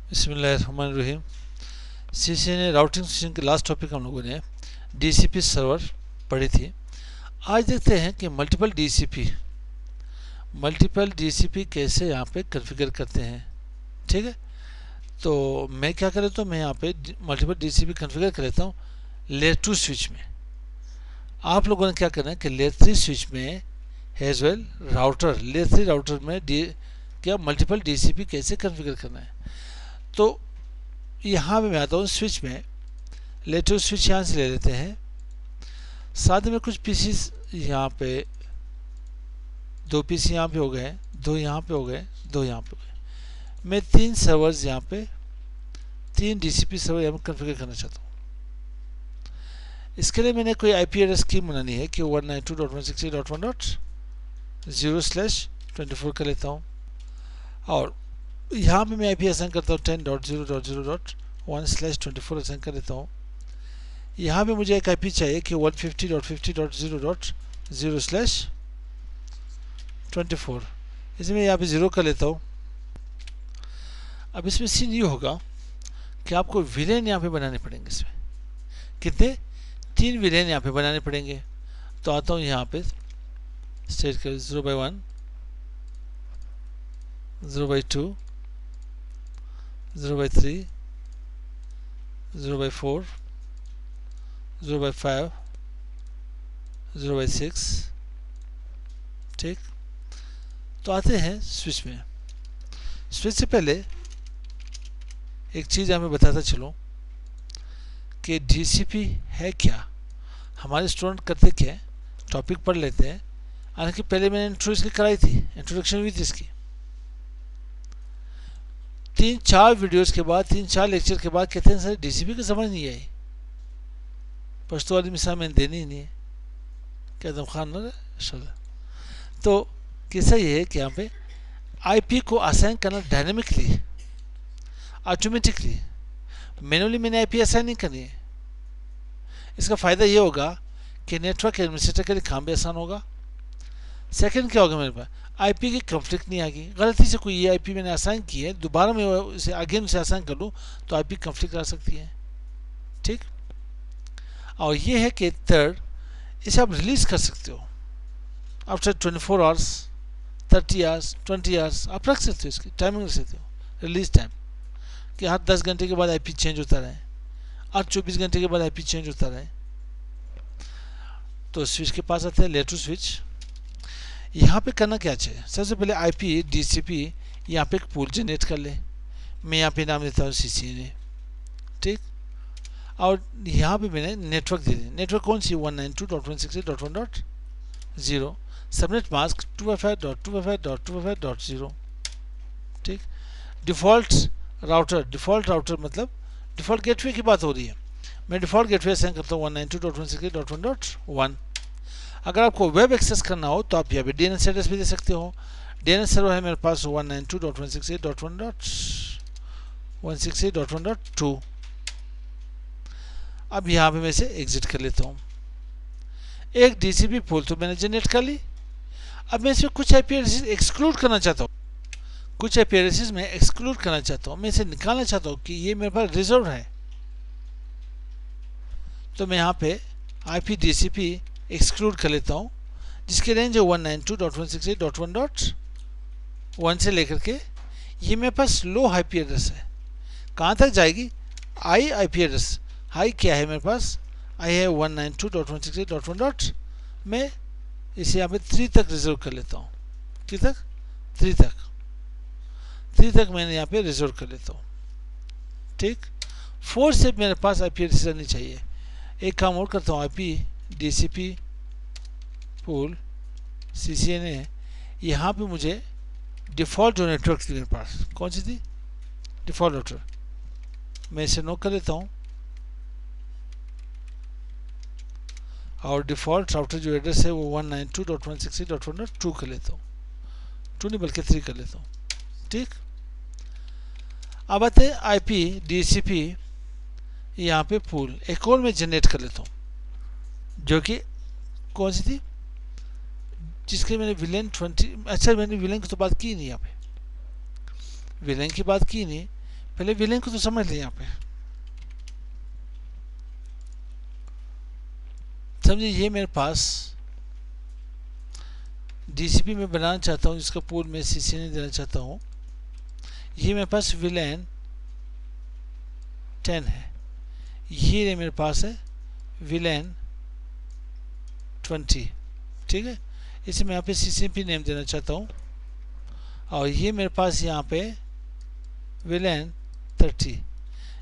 बिस्मिल्लाहिर्रहमानिर्रहीम। CCNA routing switching के last topic हम लोगों ने डीसीपी सर्वर पढ़ी थी। आज देखते हैं कि मल्टीपल डीसीपी कैसे यहाँ पे कॉन्फ़िगर करते हैं। ठीक है, तो मैं क्या कर लेता हूँ, मैं यहाँ पे मल्टीपल डीसीपी कॉन्फ़िगर कर लेता हूँ लेयर 2 स्विच में। आप लोगों ने क्या करना है कि लेयर 3 स्विच में as well router, layer 3 router में क्या मल्टीपल डीसीपी कैसे कॉन्फ़िगर करना है। तो यहाँ पे मैं आता हूँ स्विच में, लेटर स्विच यहाँ से ले लेते हैं। साथ में कुछ पीसीस यहाँ पे, 2 पीसी यहाँ पे हो गए, 2 यहाँ पे हो गए, 2 यहाँ पे हो गए। मैं 3 सर्वर्स यहाँ पे, 3 डीसीपी सर्वर यहाँ पे कॉन्फ़िगर करना चाहता हूँ। इसके लिए मैंने कोई आईपी एड्रेस स्कीम बनानी है कि 192.168.1.0/24 कर लेता हूँ। और यहाँ पे मैं आईपी असाइन करता हूँ 10.0.0.1/24 असाइन कर लेता हूँ। यहाँ पे मुझे एक आईपी चाहिए कि 150.50.0.0/24, इसमें यहाँ पे 0 कर लेता हूँ। अब इसमें सीन ये होगा कि आपको विलेन यहाँ पे बनाने पड़ेंगे। इसमें कितने, 3 विलेन यहाँ पे बनाने पड़ेंगे। तो आता हूँ यहाँ पे, स्टेट कर 0/1, 0/2, 0/3, 0/4, 0/5, 0/6। ठीक, तो आते हैं स्विच में। स्विच से पहले एक चीज़ हमें बताता चलो कि डीसीपी है क्या। हमारे स्टूडेंट करते क्या है, टॉपिक पढ़ लेते हैं। हालांकि पहले मैंने इंट्रो इसकी कराई थी, इंट्रोडक्शन हुई थी इसकी। 3-4 वीडियोस के बाद, 3-4 लेक्चर के बाद कहते हैं सर डीसीपी की समझ नहीं आई, पश्तो वाली मिसाल मैंने देनी ही नहीं है, क्या तुम खान ना रहे। तो कैसा ये है कि यहाँ पे आईपी को असाइन करना डायनेमिकली, ऑटोमेटिकली, मैनुअली मैंने आईपी असाइन नहीं करनी है। इसका फ़ायदा ये होगा कि नेटवर्क एडमिनिस्ट्रेटर के लिए काम भी आसान होगा। सेकंड क्या होगा, मेरे पास आईपी की कंफ्लिक्ट नहीं आएगी। गलती से कोई ये आईपी मैंने असाइन की है, दोबारा मैं उसे अगेन उसे असाइन कर लूँ तो आईपी कंफ्लिक्ट आ सकती है। ठीक, और ये है कि थर्ड, इसे आप रिलीज़ कर सकते हो आफ्टर 24 आवर्स, 30 आवर्स, 20 आवर्स आप रख सकते हो। इसकी टाइमिंग रख सकते हो, रिलीज टाइम, कि हर 10 घंटे के बाद आईपी चेंज होता रहे, हर 24 घंटे के बाद आईपी चेंज होता रहे। तो स्विच के पास आते हैं, लेयर 2 स्विच। यहाँ पे करना क्या चाहिए, सबसे पहले आईपी डीसीपी यहाँ पे एक पूल जनरेट कर ले। मैं यहाँ पे नाम देता हूँ सीसीएनए। ठीक, और यहाँ पे मैंने नेटवर्क दे दी। नेटवर्क कौन सी, 192.168.1.0, सबनेट मास्क 255.255.255.0। ठीक, डिफ़ॉल्ट राउटर मतलब डिफ़ॉल्ट गेटवे की बात हो रही है। मैं डिफ़ॉल्ट गेटवे असाइन करता हूँ 192.168.1.1। अगर आपको वेब एक्सेस करना हो तो आप यहाँ पे डीएनएस एड्रेस भी दे सकते हो। डीएनएस सर्वर है मेरे पास 192.168.1.168.1.2। अब यहाँ पे मैं इसे एग्जिट कर लेता हूँ। एक डीसीपी पूल तो मैंने जनरेट कर ली। अब मैं इसमें कुछ आईपी एड्रेसेस एक्सक्लूड करना चाहता हूँ, कुछ आईपी एड्रेसेस मैं एक्सक्लूड करना चाहता हूँ, मैं इसे निकालना चाहता हूँ कि ये मेरे पास रिजर्व है। तो मैं यहाँ पे आईपी डीसीपी एक्सक्लूड कर लेता हूँ, जिसकी रेंज है 192.168.1.1 से लेकर के, ये मेरे पास लो आईपी एड्रेस है। कहाँ तक जाएगी, आई आईपी एड्रेस। हाई क्या है मेरे पास, आई है 192.168.1.1। मैं इसे यहाँ पे 3 तक रिजर्व कर लेता हूँ। किस तक, 3 तक, 3 तक मैंने यहाँ पे रिजर्व कर लेता हूँ। ठीक, 4 से मेरे पास आईपी एड्रेस रहनी चाहिए। एक काम और करता हूँ, आईपी डीसीपी पूल सीसीएनए, यहाँ पे मुझे डिफ़ॉल्ट जो नेटवर्क थी मेरे पास, कौन सी थी, डिफ़ॉल्ट राउटर, मैं इसे नो कर लेता हूँ। और डिफ़ॉल्ट राउटर जो एड्रेस है वो 192.168.1.2 कर लेता हूँ। 2 नहीं बल्कि 3 कर लेता हूँ। ठीक, अब आते हैं आईपी डीसीपी यहाँ पे पूल, एक और मैं जनरेट कर लेता हूँ, जो कि कौन सी थी, जिसके मैंने विलेन 20, अच्छा मैंने विलेन की तो बात की नहीं, यहाँ पे विलेन की बात की नहीं। पहले विलेन को तो समझ लें। यहाँ पे समझिए, ये मेरे पास डीसीपी में बनाना चाहता हूँ जिसका पूल में सीसीएन देना चाहता हूँ। ये मेरे पास विलेन 10 है, ये मेरे पास है विलेन 20। ठीक है, इसे मैं यहाँ पे सीसीपी नेम देना चाहता हूँ, और ये मेरे पास यहाँ पे विलेन 30,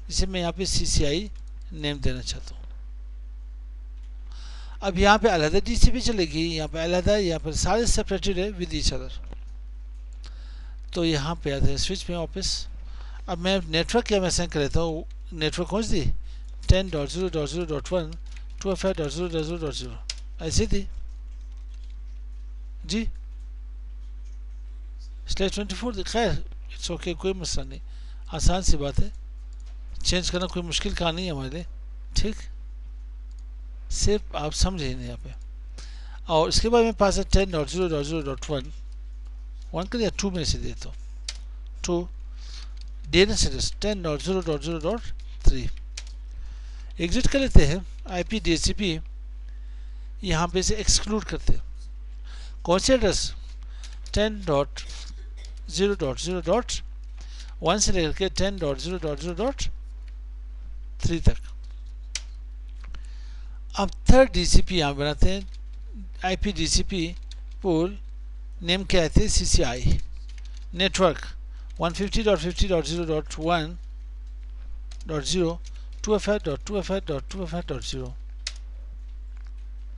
इसे मैं यहाँ पे सीसीआई नेम देना चाहता हूँ। अब यहाँ पे अलग डीसीपी चलेगी, यहाँ पे अलग, यहाँ पर सारे सेपरेटेड है विद ईच अदर। तो यहाँ पे आते हैं स्विच में वापस। अब मैं नेटवर्क क्या मैं सेंड कर लेता हूँ, नेटवर्क कौन सी 10.0.0.1 2FA.0.0.0 ऐसी थी जी, /24। खैर इट्स ओके, कोई मसला नहीं, आसान सी बात है, चेंज करना कोई मुश्किल काम नहीं है हमारे लिए। ठीक, सिर्फ आप समझे नहीं यहाँ पे। और इसके बाद मेरे पास है 10.0.0.1 1 कर या 2 में से देता हूँ, 2 DNS एड्रेस 10.0.0.3 एग्जिट कर लेते हैं। IP DHCP यहाँ पे से एक्सक्लूड करते हैं। कौन से एड्रेस 10.0.0.1 से लेकर के 10.0.0.3 तक। अब थर्ड डीसीपी यहाँ बनाते हैं, IP DCP पूल नेम क्या है, CCI नेटवर्क 150.50.0.1.0 2FA.2FA.2FA.0।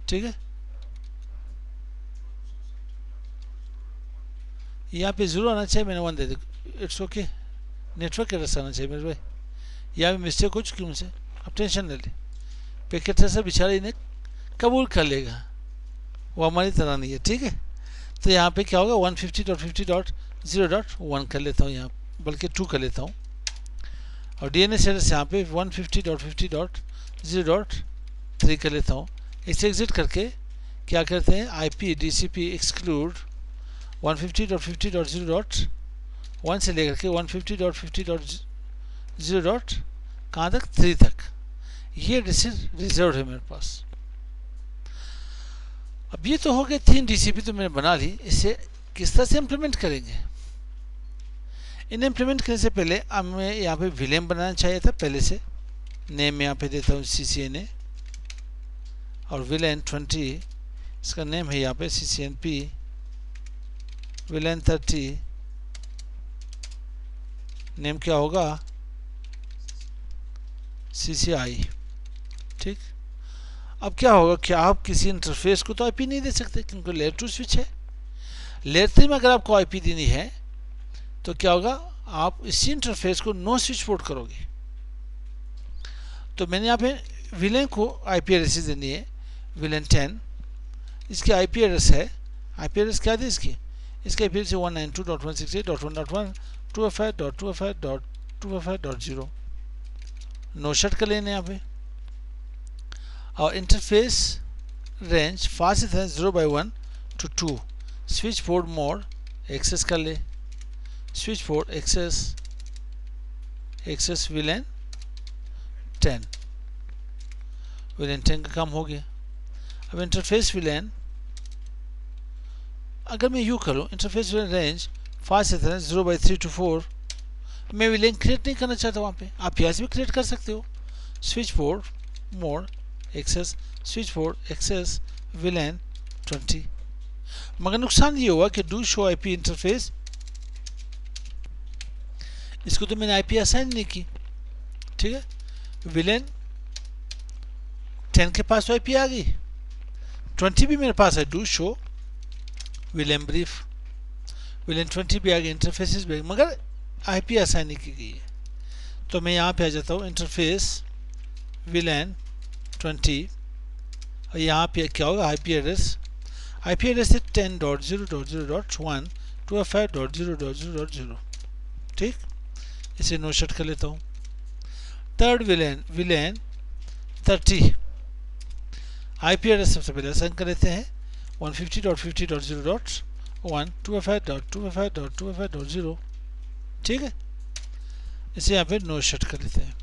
ठीक है, यहाँ पे 0 आना चाहिए, मैंने 1 दे दिया, इट्स ओके, नेटवर्क एड्रेस आना चाहिए मेरे भाई। यहाँ पे मिस्टेक हो चुकी मुझसे, अब टेंशन ले ली, पैकेट से बेचारा इन्हें कबूल कर लेगा, वो हमारी तरह नहीं है। ठीक है, तो यहाँ पे क्या होगा 150.50.0.1 कर लेता हूँ यहाँ, बल्कि 2 कर लेता हूँ, और DNS एड्रेस यहाँ पे 150.50.0.3 कर लेता हूँ। इसे एग्जिट करके क्या करते हैं, IP DCP एक्सक्लूड 150.50.0.1 से लेकर के 150.50.0. कहाँ तक 3 तक, ये रिजर्व है मेरे पास। अब ये तो हो गए 3 DCP तो मैंने बना ली, इसे किस तरह से इम्प्लीमेंट करेंगे। इन्हें इम्प्लीमेंट करने से पहले हमें यहाँ पे विलेन बनाना चाहिए था, पहले से नेम यहाँ पे देता हूँ CCNA, और विलेन 20 इसका नेम है यहाँ पे CCNP, विलेन 30 नेम क्या होगा CCI। ठीक, अब क्या होगा कि आप किसी इंटरफेस को तो IP नहीं दे सकते क्योंकि लेयर 2 स्विच है। लेयर 3 में अगर आपको IP देनी है तो क्या होगा, आप इसी इंटरफेस को नो स्विच पोर्ट करोगे। तो मैंने यहाँ पे विलेन को IP एड्रेस देनी है, विलेन 10, इसकी IP एड्रेस है, IP एड्रेस क्या थी इसकी, इसका IP address 192.168.1.1 2FA.2FA.2FA.0 no shut कर लेने यहाँ पे, और इंटरफेस रेंज फास्ट है 0/1 to 2, switch port mode access कर ले, switch port access VLAN 10, VLAN 10 का काम हो गया। अब इंटरफेस विलेन अगर मैं यू करूँ, इंटरफेस विलेन रेंज फास्ट है 0/3 to 4, मैं विलेन क्रिएट नहीं करना चाहता वहाँ पे, आप यहाँ से भी क्रिएट कर सकते हो, switch port mode access switch port access VLAN 20। मगर नुकसान ये हुआ कि डू शो IP इंटरफेस, इसको तो मैंने IP असाइन नहीं की। ठीक है, विलेन 10 के पास तो IP आ गई, 20 भी मेरे पास है, do show villain brief, villain 20 भी आ गई, इंटरफेसेस भी, मगर IP असाइन नहीं की गई है। तो मैं यहाँ पे आ जाता हूँ इंटरफेस विलेन 20, और यहाँ पे क्या होगा IP एड्रेस है 10.0.0.1 2FA.0.0.0। ठीक, इसे नो शट कर लेता हूँ। थर्ड विलेन 30, IP एड्रेस सबसे पहले असाइन कर लेते हैं 150.50.0.1 2FA.2FA.2FA.0। ठीक है, इसे यहाँ पे नो सेट कर लेते हैं।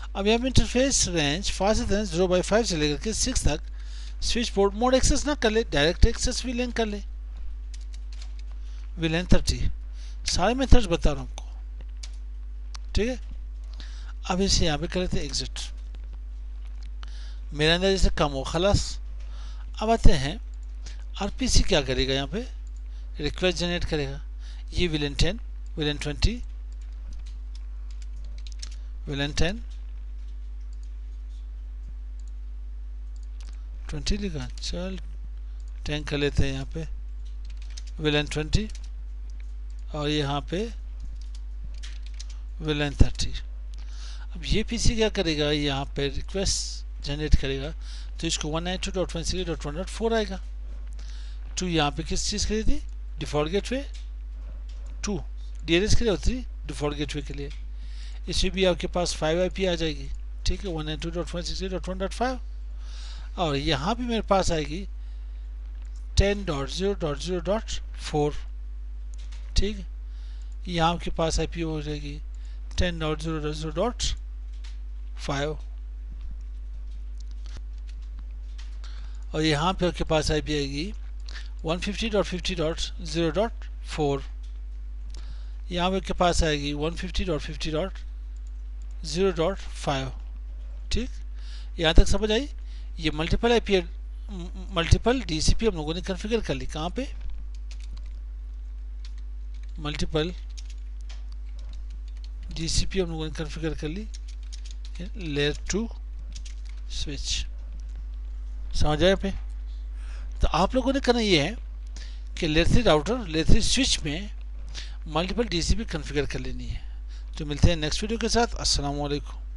अब यहाँ पे इंटरफेस रेंज 5 से 0/5 से लेकर के 6 तक स्विच बोर्ड मोड एक्सेस ना कर ले, डायरेक्ट एक्सेस VLAN कर ले। VLAN 30 सारे मेथड्स बता रहा हूँ आपको, ठीक है। अब इसे यहाँ पे कर लेते हैं एग्जिट। मेरा अंदर जैसे कम हो खलास। अब आते हैं RPC क्या करेगा, यहाँ पे रिक्वेस्ट जनरेट करेगा। ये VLAN 10, VLAN 20, VLAN 10, 20 लिखा, चल 10 कर लेते हैं यहाँ पे, VLAN 20 और यहाँ पे VLAN 30। अब ये PC क्या करेगा, यहाँ पे रिक्वेस्ट जनरेट करेगा तो इसको 192.168.1.4 आएगा। 2 यहाँ पे किस चीज़ के लिए थी, डिफ़ॉल्ट गेटवे 2, DNS के लिए होती थी डिफ़ॉल्ट गेटवे के लिए। इसमें भी आपके पास 5 IP आ जाएगी, ठीक है, 192.168.1.5। और यहाँ भी मेरे पास आएगी 10.0.0.4, ठीक। यहाँ आपके पास IP हो जाएगी 10.0.0.5 और यहाँ पे आपके पास IP आएगी 150.50.0.4। यहाँ पे आपके पास आएगी 150.50.0.5, ठीक। यहाँ तक समझ आई। ये मल्टीपल IP मल्टीपल DCP हम लोगों ने कॉन्फ़िगर कर ली। कहाँ पे, मल्टीपल DCP हम लोगों ने कॉन्फ़िगर कर ली लेयर 2 स्विच। समझ आए पे। तो आप लोगों ने करना ये है कि लेयर 3 राउटर, लेयर 3 स्विच में मल्टीपल DCP कॉन्फ़िगर कर लेनी है। तो मिलते हैं नेक्स्ट वीडियो के साथ। अस्सलाम वालेकुम।